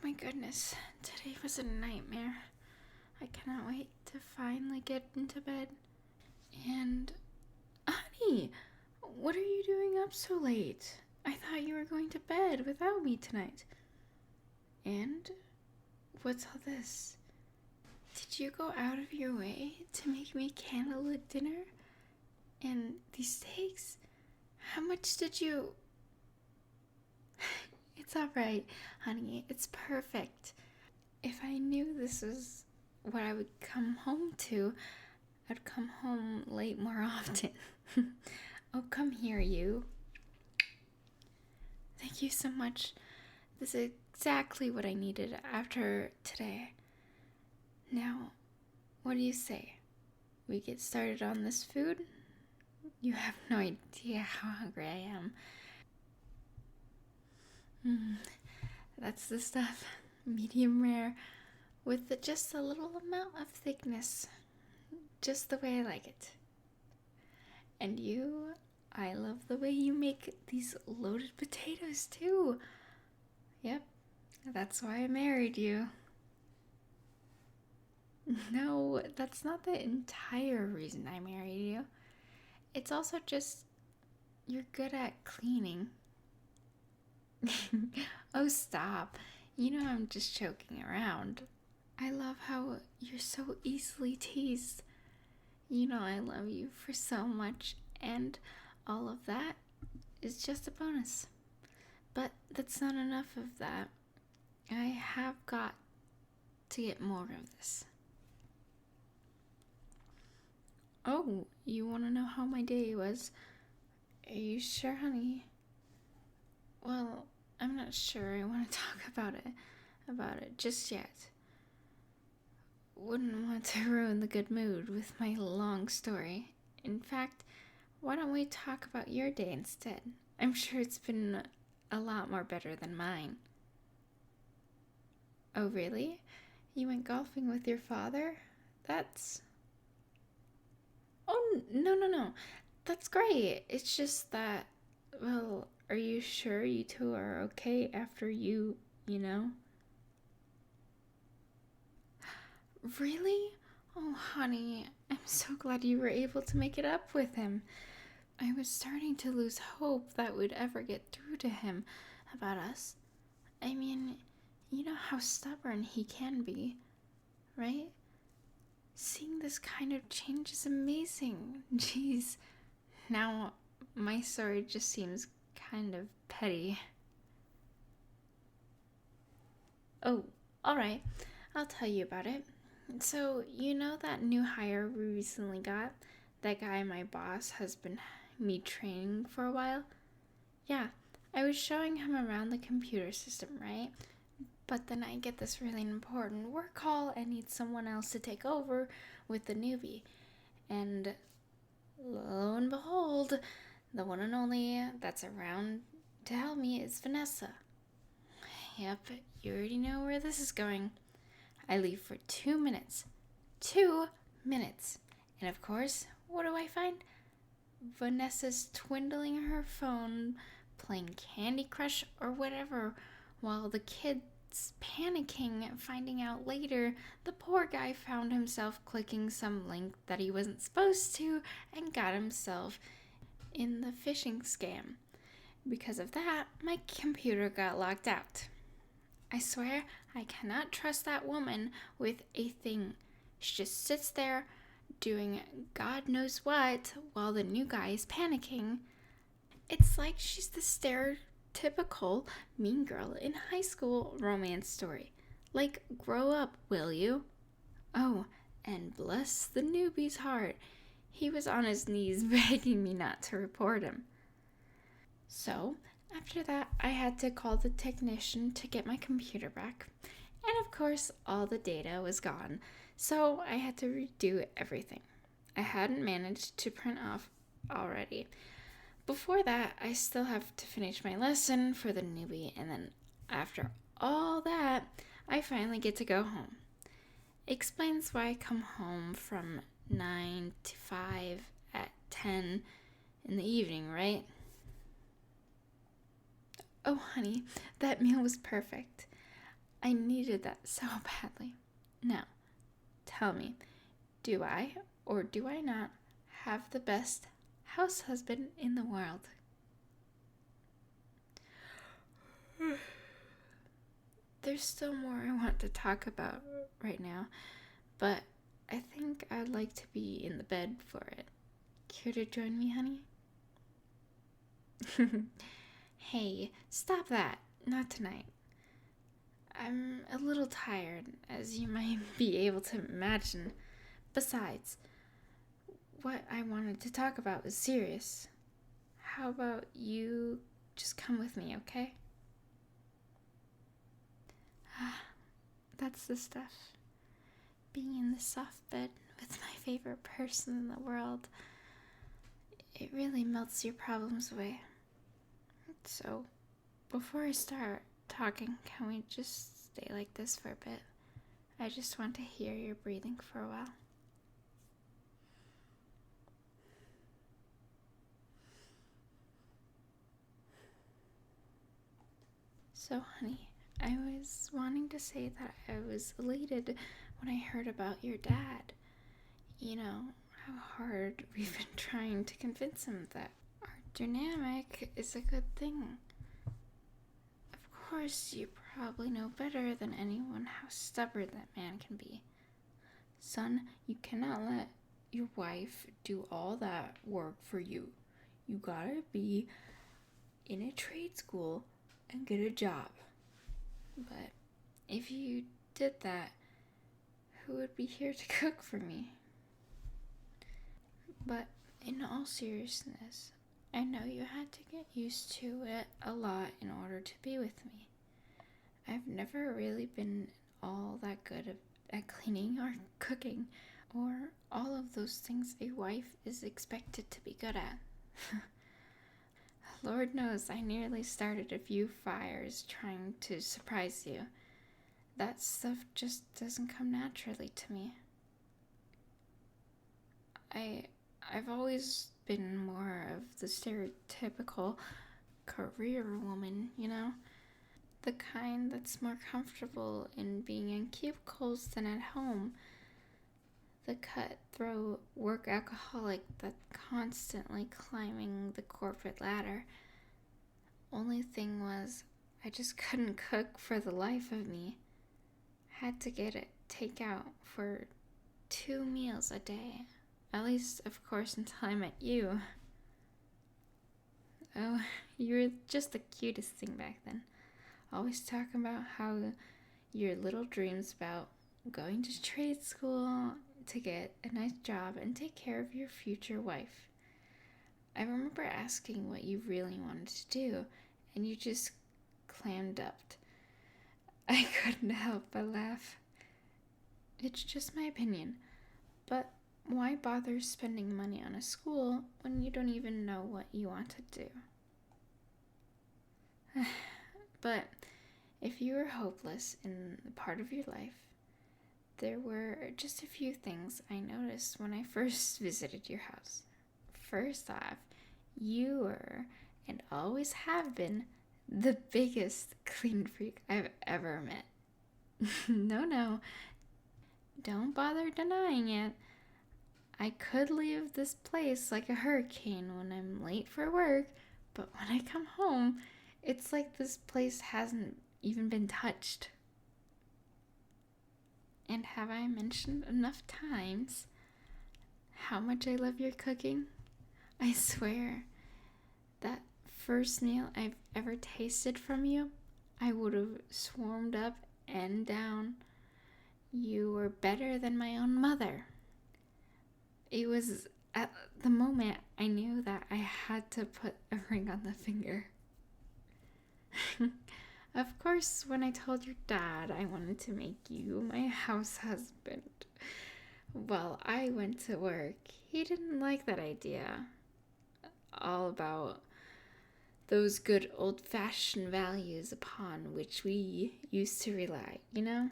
my goodness, today was a nightmare. I cannot wait to finally get into bed. And, honey, what are you doing up so late? I thought you were going to bed without me tonight. And, what's all this? Did you go out of your way to make me candlelit dinner? And these steaks? How much did you... It's alright, honey. It's perfect. If I knew this was what I would come home to, I'd come home late more often. Oh, come here, you. Thank you so much. This is exactly what I needed after today. Now, what do you say? We get started on this food? You have no idea how hungry I am. That's the stuff. Medium rare with just a little amount of thickness. Just the way I like it. And you, I love the way you make these loaded potatoes too. Yep, that's why I married you. No, that's not the entire reason I married you. It's also just you're good at cleaning. Oh, stop. You know I'm just joking around. I love how you're so easily teased. You know I love you for so much, and all of that is just a bonus. But that's not enough of that. I have got to get more of this. Oh, you want to know how my day was? Are you sure, honey? Well, I'm not sure I want to talk about it just yet. Wouldn't want to ruin the good mood with my long story. In fact, why don't we talk about your day instead? I'm sure it's been a lot more better than mine. Oh, really? You went golfing with your father? That's... Oh, no. That's great. It's just that, well, are you sure you two are okay after you know? Really? Oh, honey, I'm so glad you were able to make it up with him. I was starting to lose hope that we'd ever get through to him about us. I mean, you know how stubborn he can be, right? Seeing this kind of change is amazing. Jeez. Now, my story just seems kind of petty. Oh, alright. I'll tell you about it. So, you know that new hire we recently got? That guy my boss has been me training for a while? Yeah, I was showing him around the computer system, right? But then I get this really important work call and need someone else to take over with the newbie. And lo and behold, the one and only that's around to help me is Vanessa. Yep, you already know where this is going. I leave for 2 minutes. 2 minutes. And of course, what do I find? Vanessa's twiddling her phone, playing Candy Crush or whatever, while the kid's panicking, finding out later the poor guy found himself clicking some link that he wasn't supposed to and got himself in the phishing scam. Because of that, my computer got locked out. I swear I cannot trust that woman with a thing. She just sits there doing God knows what while the new guy is panicking. It's like she's the stereotypical mean girl in high school romance story. Like, grow up, will you? Oh, and bless the newbie's heart. He was on his knees begging me not to report him. So, after that, I had to call the technician to get my computer back. And of course, all the data was gone, so I had to redo everything. I hadn't managed to print off already. Before that, I still have to finish my lesson for the newbie, and then after all that, I finally get to go home. Explains why I come home from 9 to 5 at 10 in the evening, right? Oh, honey, that meal was perfect. I needed that so badly. Now, tell me, do I or do I not have the best house husband in the world? There's still more I want to talk about right now, but I think I'd like to be in the bed for it. Care to join me, honey? Hey, stop that. Not tonight. I'm a little tired, as you might be able to imagine. Besides, what I wanted to talk about was serious. How about you just come with me, okay? That's the stuff. Being in the soft bed with my favorite person in the world, it really melts your problems away. So, before I start talking, can we just stay like this for a bit? I just want to hear your breathing for a while. So, honey, I was wanting to say that I was elated when I heard about your dad. You know, how hard we've been trying to convince him that our dynamic is a good thing. Of course, you probably know better than anyone how stubborn that man can be. Son, you cannot let your wife do all that work for you. You gotta be in a trade school and get a job. But if you did that, who would be here to cook for me? But in all seriousness, I know you had to get used to it a lot in order to be with me. I've never really been all that good at cleaning or cooking, or all of those things a wife is expected to be good at. Lord knows I nearly started a few fires trying to surprise you. That stuff just doesn't come naturally to me. I've always been more of the stereotypical career woman, you know? The kind that's more comfortable in being in cubicles than at home. The cutthroat work alcoholic that's constantly climbing the corporate ladder. Only thing was, I just couldn't cook for the life of me. Had to get it takeout for 2 meals a day. At least, of course, until I met you. Oh, you were just the cutest thing back then. Always talking about how your little dreams about going to trade school to get a nice job and take care of your future wife. I remember asking what you really wanted to do, and you just clammed up. I couldn't help but laugh. It's just my opinion, but why bother spending money on a school when you don't even know what you want to do? But if you were hopeless in a part of your life, there were just a few things I noticed when I first visited your house. First off, you were, and always have been, the biggest clean freak I've ever met. No, don't bother denying it. I could leave this place like a hurricane when I'm late for work, but when I come home, it's like this place hasn't even been touched. And have I mentioned enough times how much I love your cooking? I swear, that first meal I've ever tasted from you, I would have swarmed up and down. You were better than my own mother. It was at the moment I knew that I had to put a ring on the finger. Of course, when I told your dad I wanted to make you my house husband while I went to work, he didn't like that idea. All about those good old-fashioned values upon which we used to rely, you know?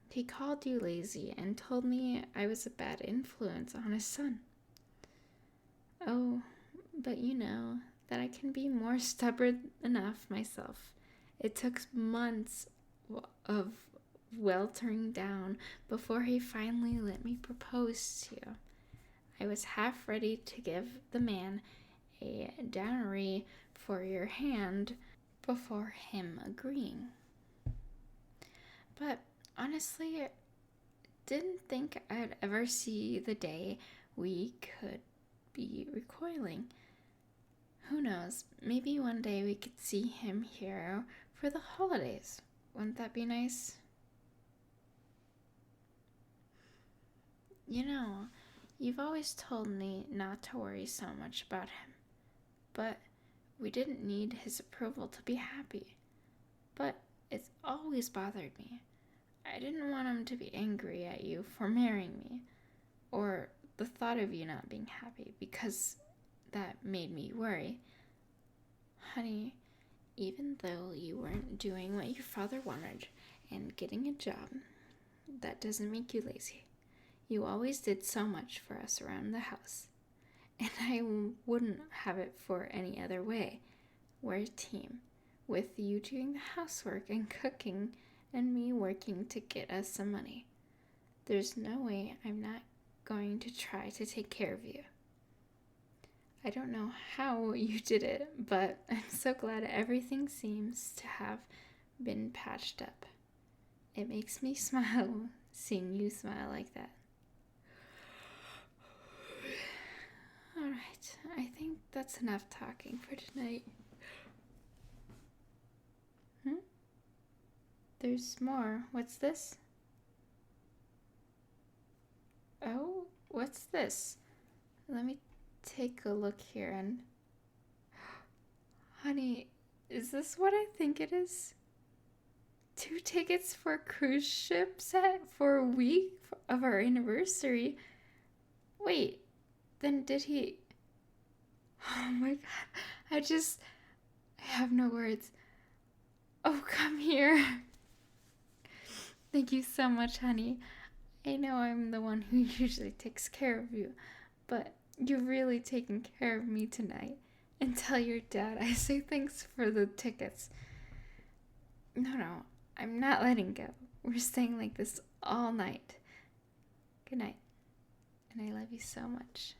He called you lazy and told me I was a bad influence on his son. Oh, but you know that I can be more stubborn enough myself. It took months of weltering down before he finally let me propose to you. I was half ready to give the man a dowry for your hand before him agreeing. But honestly, I didn't think I'd ever see the day we could be recoiling. Who knows, maybe one day we could see him here for the holidays. Wouldn't that be nice? You know, you've always told me not to worry so much about him, but we didn't need his approval to be happy. But it's always bothered me. I didn't want him to be angry at you for marrying me, or the thought of you not being happy, because that made me worry. Honey, even though you weren't doing what your father wanted and getting a job, that doesn't make you lazy. You always did so much for us around the house, and I wouldn't have it for any other way. We're a team, with you doing the housework and cooking and me working to get us some money. There's no way I'm not going to try to take care of you. I don't know how you did it, but I'm so glad everything seems to have been patched up. It makes me smile seeing you smile like that. Alright, I think that's enough talking for tonight. There's more. What's this? Oh, what's this? Let me take a look here and... Honey, is this what I think it is? 2 tickets for a cruise ship set for a week of our anniversary. Wait, then did he... Oh my god, I have no words. Oh, come here. Thank you so much, honey. I know I'm the one who usually takes care of you, but you've really taken care of me tonight. And tell your dad I say thanks for the tickets. No, I'm not letting go. We're staying like this all night. Good night. And I love you so much.